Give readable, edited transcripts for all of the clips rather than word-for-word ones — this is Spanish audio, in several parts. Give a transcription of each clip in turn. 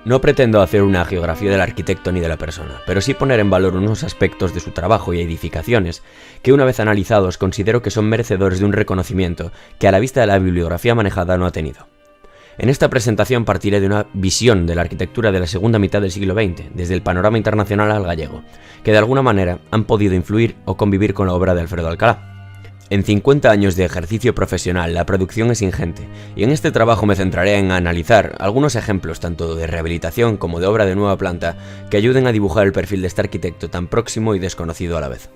No pretendo hacer una geografía del arquitecto ni de la persona, pero sí poner en valor unos aspectos de su trabajo y edificaciones que, una vez analizados, considero que son merecedores de un reconocimiento que a la vista de la bibliografía manejada no ha tenido. En esta presentación partiré de una visión de la arquitectura de la segunda mitad del siglo XX, desde el panorama internacional al gallego, que de alguna manera han podido influir o convivir con la obra de Alfredo Alcalá. En 50 años de ejercicio profesional, la producción es ingente, y en este trabajo me centraré en analizar algunos ejemplos tanto de rehabilitación como de obra de nueva planta que ayuden a dibujar el perfil de este arquitecto tan próximo y desconocido a la vez.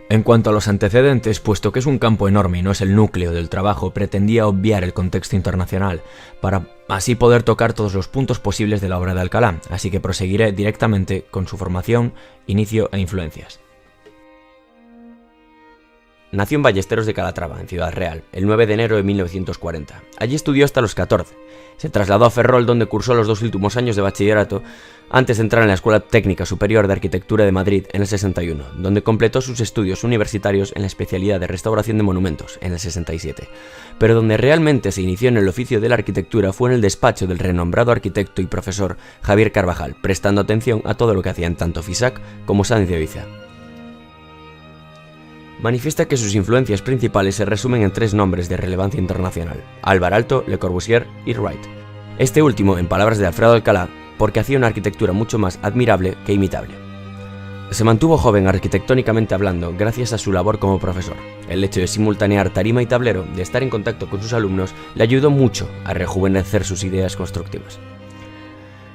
En cuanto a los antecedentes, puesto que es un campo enorme y no es el núcleo del trabajo, pretendía obviar el contexto internacional, para así poder tocar todos los puntos posibles de la obra de Alcalá, así que proseguiré directamente con su formación, inicio e influencias. Nació en Ballesteros de Calatrava, en Ciudad Real, el 9 de enero de 1940. Allí estudió hasta los 14. Se trasladó a Ferrol, donde cursó los 2 últimos años de bachillerato, antes de entrar en la Escuela Técnica Superior de Arquitectura de Madrid en el 61, donde completó sus estudios universitarios en la especialidad de Restauración de Monumentos en el 67. Pero donde realmente se inició en el oficio de la arquitectura fue en el despacho del renombrado arquitecto y profesor Javier Carvajal, prestando atención a todo lo que hacían tanto Fisac como Sáenz de Oiza. Manifiesta que sus influencias principales se resumen en 3 nombres de relevancia internacional: Alvar Aalto, Le Corbusier y Wright. Este último, en palabras de Alfredo Alcalá, porque hacía una arquitectura mucho más admirable que imitable. Se mantuvo joven arquitectónicamente hablando gracias a su labor como profesor. El hecho de simultanear tarima y tablero, de estar en contacto con sus alumnos, le ayudó mucho a rejuvenecer sus ideas constructivas.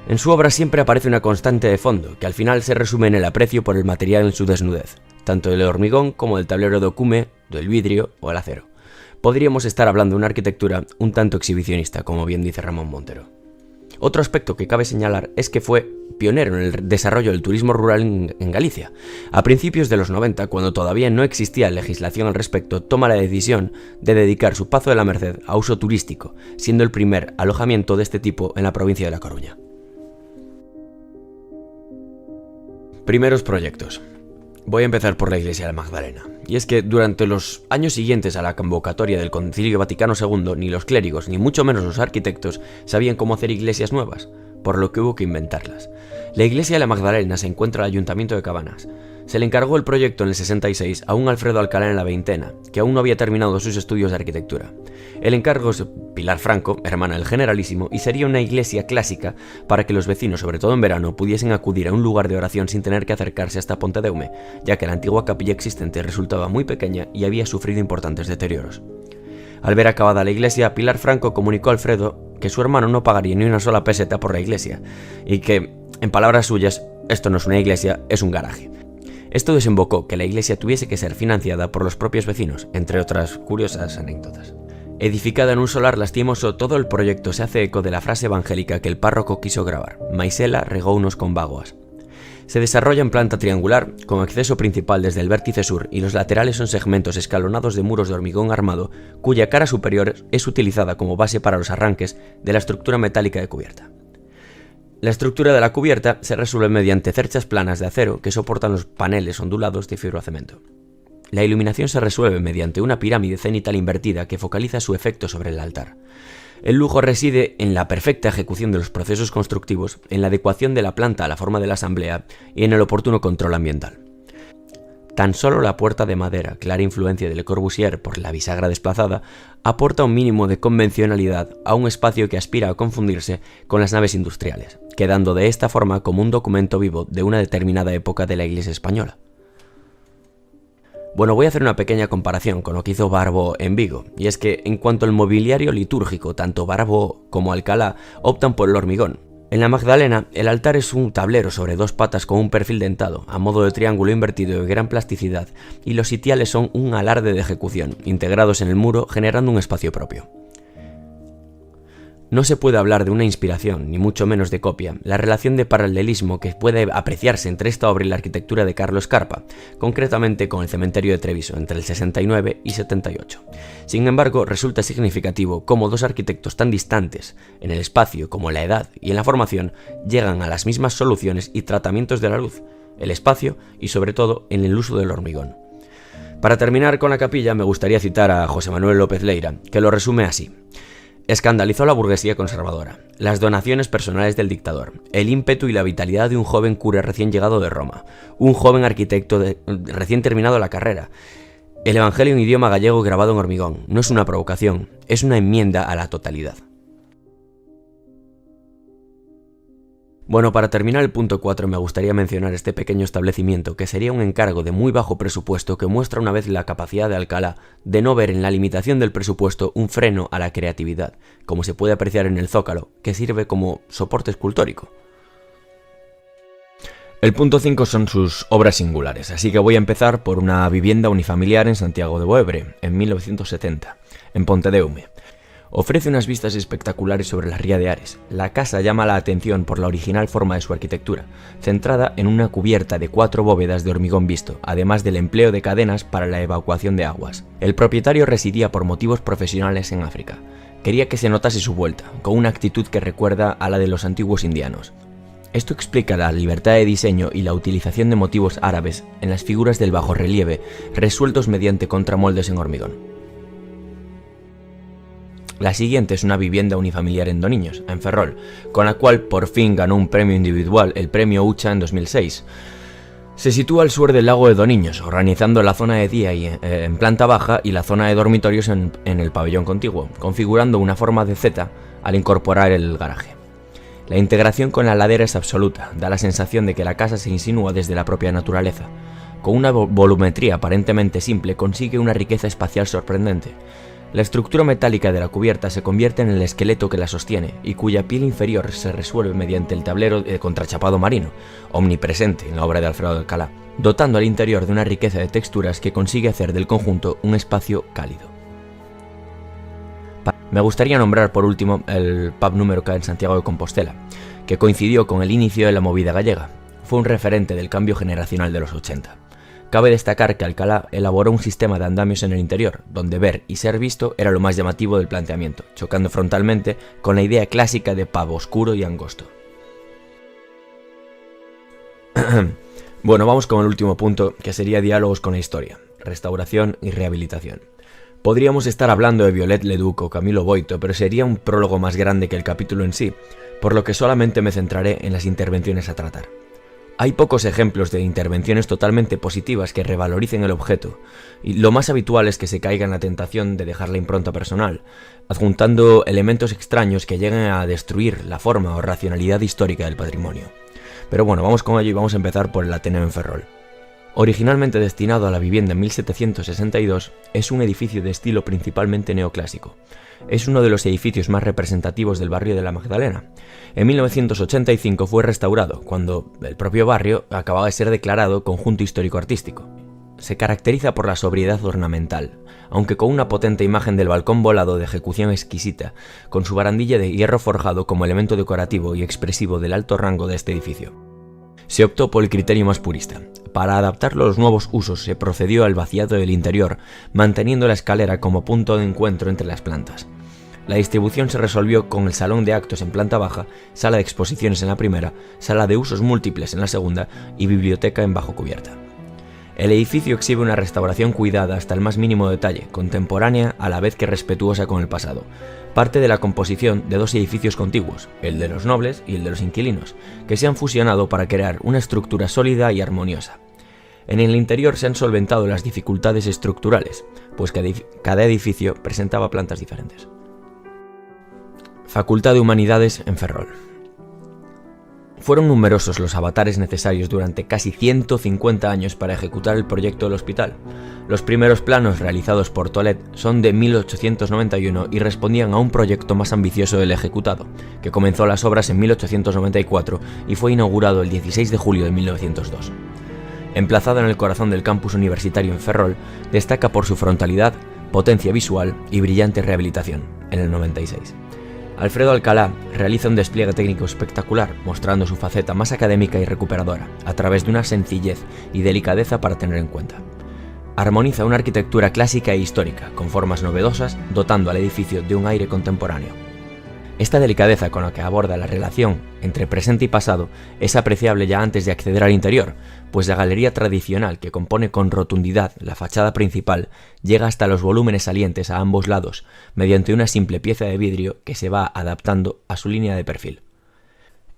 En su obra siempre aparece una constante de fondo, que al final se resume en el aprecio por el material en su desnudez, tanto del hormigón como del tablero de ocume, del vidrio o el acero. Podríamos estar hablando de una arquitectura un tanto exhibicionista, como bien dice Ramón Montero. Otro aspecto que cabe señalar es que fue pionero en el desarrollo del turismo rural en Galicia. A principios de los 90, cuando todavía no existía legislación al respecto, toma la decisión de dedicar su Pazo de la Merced a uso turístico, siendo el primer alojamiento de este tipo en la provincia de La Coruña. Primeros proyectos. Voy a empezar por la Iglesia de la Magdalena. Y es que durante los años siguientes a la convocatoria del Concilio Vaticano II, ni los clérigos, ni mucho menos los arquitectos, sabían cómo hacer iglesias nuevas, por lo que hubo que inventarlas. La Iglesia de la Magdalena se encuentra en el Ayuntamiento de Cabanas. Se le encargó el proyecto en el 66 a un Alfredo Alcalá en la veintena, que aún no había terminado sus estudios de arquitectura. El encargo es Pilar Franco, hermana del Generalísimo, y sería una iglesia clásica para que los vecinos, sobre todo en verano, pudiesen acudir a un lugar de oración sin tener que acercarse hasta Pontedeume, ya que la antigua capilla existente resultaba muy pequeña y había sufrido importantes deterioros. Al ver acabada la iglesia, Pilar Franco comunicó a Alfredo que su hermano no pagaría ni una sola peseta por la iglesia, y que, en palabras suyas, esto no es una iglesia, es un garaje. Esto desembocó que la iglesia tuviese que ser financiada por los propios vecinos, entre otras curiosas anécdotas. Edificada en un solar lastimoso, todo el proyecto se hace eco de la frase evangélica que el párroco quiso grabar: Maisela regó unos con vagoas. Se desarrolla en planta triangular, con acceso principal desde el vértice sur, y los laterales son segmentos escalonados de muros de hormigón armado, cuya cara superior es utilizada como base para los arranques de la estructura metálica de cubierta. La estructura de la cubierta se resuelve mediante cerchas planas de acero que soportan los paneles ondulados de fibrocemento. La iluminación se resuelve mediante una pirámide cenital invertida que focaliza su efecto sobre el altar. El lujo reside en la perfecta ejecución de los procesos constructivos, en la adecuación de la planta a la forma de la asamblea y en el oportuno control ambiental. Tan solo la puerta de madera, clara influencia de Le Corbusier por la bisagra desplazada, aporta un mínimo de convencionalidad a un espacio que aspira a confundirse con las naves industriales, quedando de esta forma como un documento vivo de una determinada época de la Iglesia española. Bueno, voy a hacer una pequeña comparación con lo que hizo Barbo en Vigo, y es que en cuanto al mobiliario litúrgico, tanto Barbo como Alcalá optan por el hormigón. En la Magdalena, el altar es un tablero sobre 2 patas con un perfil dentado, a modo de triángulo invertido de gran plasticidad, y los sitiales son un alarde de ejecución, integrados en el muro generando un espacio propio. No se puede hablar de una inspiración, ni mucho menos de copia, la relación de paralelismo que puede apreciarse entre esta obra y la arquitectura de Carlo Scarpa, concretamente con el cementerio de Treviso, entre el 69 y 78. Sin embargo, resulta significativo cómo 2 arquitectos tan distantes, en el espacio como en la edad y en la formación, llegan a las mismas soluciones y tratamientos de la luz, el espacio y sobre todo en el uso del hormigón. Para terminar con la capilla, me gustaría citar a José Manuel López Leira, que lo resume así: Escandalizó a la burguesía conservadora, las donaciones personales del dictador, el ímpetu y la vitalidad de un joven cura recién llegado de Roma, un joven arquitecto recién terminado la carrera. El Evangelio en idioma gallego grabado en hormigón no es una provocación, es una enmienda a la totalidad. Bueno, para terminar el punto 4 me gustaría mencionar este pequeño establecimiento que sería un encargo de muy bajo presupuesto que muestra una vez la capacidad de Alcalá de no ver en la limitación del presupuesto un freno a la creatividad, como se puede apreciar en el Zócalo, que sirve como soporte escultórico. El punto 5 son sus obras singulares, así que voy a empezar por una vivienda unifamiliar en Santiago de Boebre, en 1970, en Pontedeume. Ofrece unas vistas espectaculares sobre la ría de Ares. La casa llama la atención por la original forma de su arquitectura, centrada en una cubierta de 4 bóvedas de hormigón visto, además del empleo de cadenas para la evacuación de aguas. El propietario residía por motivos profesionales en África. Quería que se notase su vuelta, con una actitud que recuerda a la de los antiguos indianos. Esto explica la libertad de diseño y la utilización de motivos árabes en las figuras del bajorrelieve, resueltos mediante contramoldes en hormigón. La siguiente es una vivienda unifamiliar en Doniños, en Ferrol, con la cual por fin ganó un premio individual, el premio Ucha en 2006. Se sitúa al sur del lago de Doniños, organizando la zona de día en planta baja y la zona de dormitorios en el pabellón contiguo, configurando una forma de Z al incorporar el garaje. La integración con la ladera es absoluta, da la sensación de que la casa se insinúa desde la propia naturaleza. Con una volumetría aparentemente simple consigue una riqueza espacial sorprendente. La estructura metálica de la cubierta se convierte en el esqueleto que la sostiene y cuya piel inferior se resuelve mediante el tablero de contrachapado marino, omnipresente en la obra de Alfredo Alcalá, dotando al interior de una riqueza de texturas que consigue hacer del conjunto un espacio cálido. Me gustaría nombrar por último el pub Número K en Santiago de Compostela, que coincidió con el inicio de la movida gallega. Fue un referente del cambio generacional de los 80. Cabe destacar que Alcalá elaboró un sistema de andamios en el interior, donde ver y ser visto era lo más llamativo del planteamiento, chocando frontalmente con la idea clásica de pub oscuro y angosto. Bueno, vamos con el último punto, que sería diálogos con la historia, restauración y rehabilitación. Podríamos estar hablando de Violet Leduc o Camilo Boito, pero sería un prólogo más grande que el capítulo en sí, por lo que solamente me centraré en las intervenciones a tratar. Hay pocos ejemplos de intervenciones totalmente positivas que revaloricen el objeto, y lo más habitual es que se caiga en la tentación de dejar la impronta personal, adjuntando elementos extraños que lleguen a destruir la forma o racionalidad histórica del patrimonio. Pero bueno, vamos con ello y vamos a empezar por el Ateneo en Ferrol. Originalmente destinado a la vivienda en 1762, es un edificio de estilo principalmente neoclásico. Es uno de los edificios más representativos del barrio de la Magdalena. En 1985 fue restaurado, cuando el propio barrio acababa de ser declarado conjunto histórico-artístico. Se caracteriza por la sobriedad ornamental, aunque con una potente imagen del balcón volado de ejecución exquisita, con su barandilla de hierro forjado como elemento decorativo y expresivo del alto rango de este edificio. Se optó por el criterio más purista. Para adaptarlo a los nuevos usos se procedió al vaciado del interior, manteniendo la escalera como punto de encuentro entre las plantas. La distribución se resolvió con el salón de actos en planta baja, sala de exposiciones en la primera, sala de usos múltiples en la segunda y biblioteca en bajo cubierta. El edificio exhibe una restauración cuidada hasta el más mínimo detalle, contemporánea a la vez que respetuosa con el pasado. Parte de la composición de dos edificios contiguos, el de los nobles y el de los inquilinos, que se han fusionado para crear una estructura sólida y armoniosa. En el interior se han solventado las dificultades estructurales, pues cada edificio presentaba plantas diferentes. Facultad de Humanidades en Ferrol. Fueron numerosos los avatares necesarios durante casi 150 años para ejecutar el proyecto del hospital. Los primeros planos realizados por Tolet son de 1891 y respondían a un proyecto más ambicioso del ejecutado, que comenzó las obras en 1894 y fue inaugurado el 16 de julio de 1902. Emplazado en el corazón del campus universitario en Ferrol, destaca por su frontalidad, potencia visual y brillante rehabilitación, en el 96. Alfredo Alcalá realiza un despliegue técnico espectacular, mostrando su faceta más académica y recuperadora, a través de una sencillez y delicadeza para tener en cuenta. Armoniza una arquitectura clásica e histórica, con formas novedosas, dotando al edificio de un aire contemporáneo. Esta delicadeza con la que aborda la relación entre presente y pasado es apreciable ya antes de acceder al interior, pues la galería tradicional que compone con rotundidad la fachada principal llega hasta los volúmenes salientes a ambos lados, mediante una simple pieza de vidrio que se va adaptando a su línea de perfil.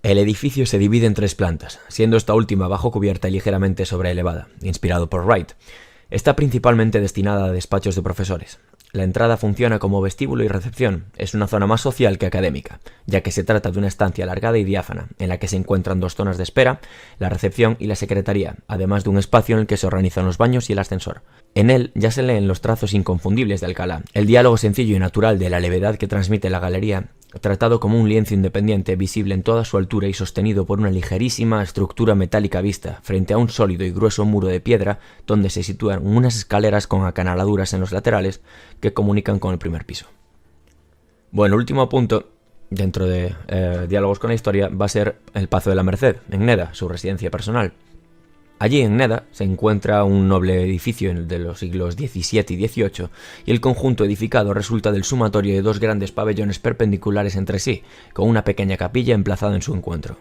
El edificio se divide en 3 plantas, siendo esta última bajo cubierta y ligeramente sobreelevada, inspirado por Wright. Está principalmente destinada a despachos de profesores. La entrada funciona como vestíbulo y recepción. Es una zona más social que académica, ya que se trata de una estancia alargada y diáfana, en la que se encuentran 2 zonas de espera, la recepción y la secretaría, además de un espacio en el que se organizan los baños y el ascensor. En él ya se leen los trazos inconfundibles de Alcalá, el diálogo sencillo y natural de la levedad que transmite la galería, tratado como un lienzo independiente visible en toda su altura y sostenido por una ligerísima estructura metálica vista, frente a un sólido y grueso muro de piedra donde se sitúan unas escaleras con acanaladuras en los laterales que comunican con el primer piso. Bueno, el último punto dentro de diálogos con la historia va a ser el Pazo de la Merced, en Neda, su residencia personal. Allí en Neda se encuentra un noble edificio de los siglos XVII y XVIII y el conjunto edificado resulta del sumatorio de 2 grandes pabellones perpendiculares entre sí, con una pequeña capilla emplazada en su encuentro.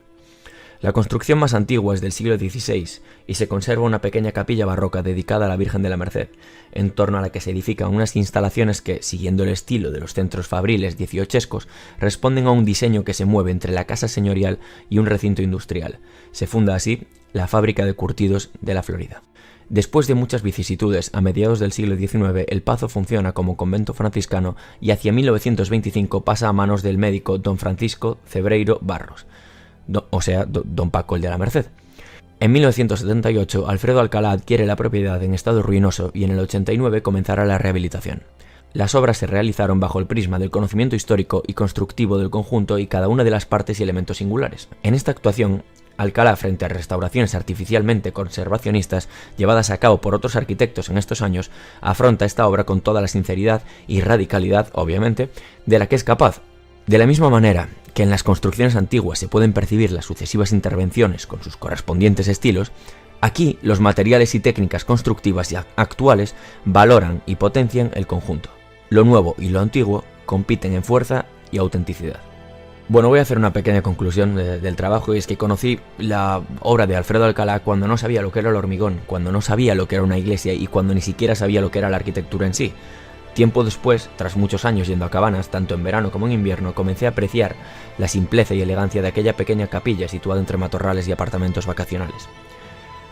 La construcción más antigua es del siglo XVI y se conserva una pequeña capilla barroca dedicada a la Virgen de la Merced, en torno a la que se edifican unas instalaciones que, siguiendo el estilo de los centros fabriles dieciochescos, responden a un diseño que se mueve entre la casa señorial y un recinto industrial. Se funda así la fábrica de curtidos de la Florida. Después de muchas vicisitudes, a mediados del siglo XIX, el Pazo funciona como convento franciscano y hacia 1925 pasa a manos del médico don Francisco Cebreiro Barros, don Paco el de la Merced. En 1978, Alfredo Alcalá adquiere la propiedad en estado ruinoso y en el 89 comenzará la rehabilitación. Las obras se realizaron bajo el prisma del conocimiento histórico y constructivo del conjunto y cada una de las partes y elementos singulares. En esta actuación, Alcalá, frente a restauraciones artificialmente conservacionistas llevadas a cabo por otros arquitectos en estos años, afronta esta obra con toda la sinceridad y radicalidad, obviamente, de la que es capaz. De la misma manera que en las construcciones antiguas se pueden percibir las sucesivas intervenciones con sus correspondientes estilos, aquí los materiales y técnicas constructivas actuales valoran y potencian el conjunto. Lo nuevo y lo antiguo compiten en fuerza y autenticidad. Bueno, voy a hacer una pequeña conclusión del trabajo, y es que conocí la obra de Alfredo Alcalá cuando no sabía lo que era el hormigón, cuando no sabía lo que era una iglesia y cuando ni siquiera sabía lo que era la arquitectura en sí. Tiempo después, tras muchos años yendo a Cabanas, tanto en verano como en invierno, comencé a apreciar la simpleza y elegancia de aquella pequeña capilla situada entre matorrales y apartamentos vacacionales.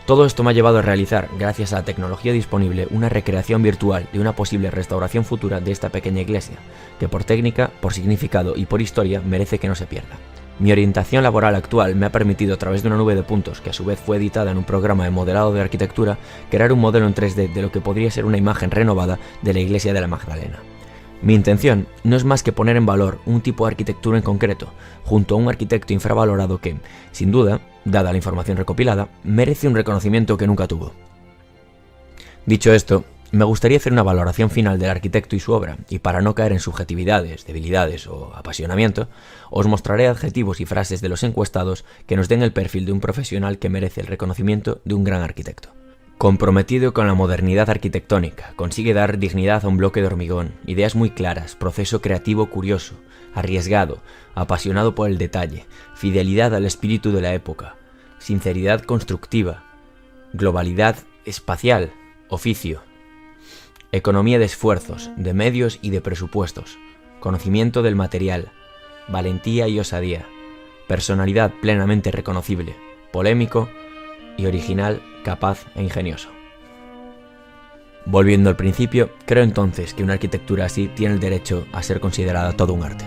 Todo esto me ha llevado a realizar, gracias a la tecnología disponible, una recreación virtual de una posible restauración futura de esta pequeña iglesia, que por técnica, por significado y por historia merece que no se pierda. Mi orientación laboral actual me ha permitido, a través de una nube de puntos, que a su vez fue editada en un programa de modelado de arquitectura, crear un modelo en 3D de lo que podría ser una imagen renovada de la iglesia de la Magdalena. Mi intención no es más que poner en valor un tipo de arquitectura en concreto, junto a un arquitecto infravalorado que, sin duda, dada la información recopilada, merece un reconocimiento que nunca tuvo. Dicho esto, me gustaría hacer una valoración final del arquitecto y su obra, y para no caer en subjetividades, debilidades o apasionamiento, os mostraré adjetivos y frases de los encuestados que nos den el perfil de un profesional que merece el reconocimiento de un gran arquitecto. Comprometido con la modernidad arquitectónica, consigue dar dignidad a un bloque de hormigón, ideas muy claras, proceso creativo curioso, arriesgado, apasionado por el detalle, fidelidad al espíritu de la época, sinceridad constructiva, globalidad espacial, oficio, economía de esfuerzos, de medios y de presupuestos, conocimiento del material, valentía y osadía, personalidad plenamente reconocible, polémico y original, capaz e ingenioso. Volviendo al principio, creo entonces que una arquitectura así tiene el derecho a ser considerada todo un arte.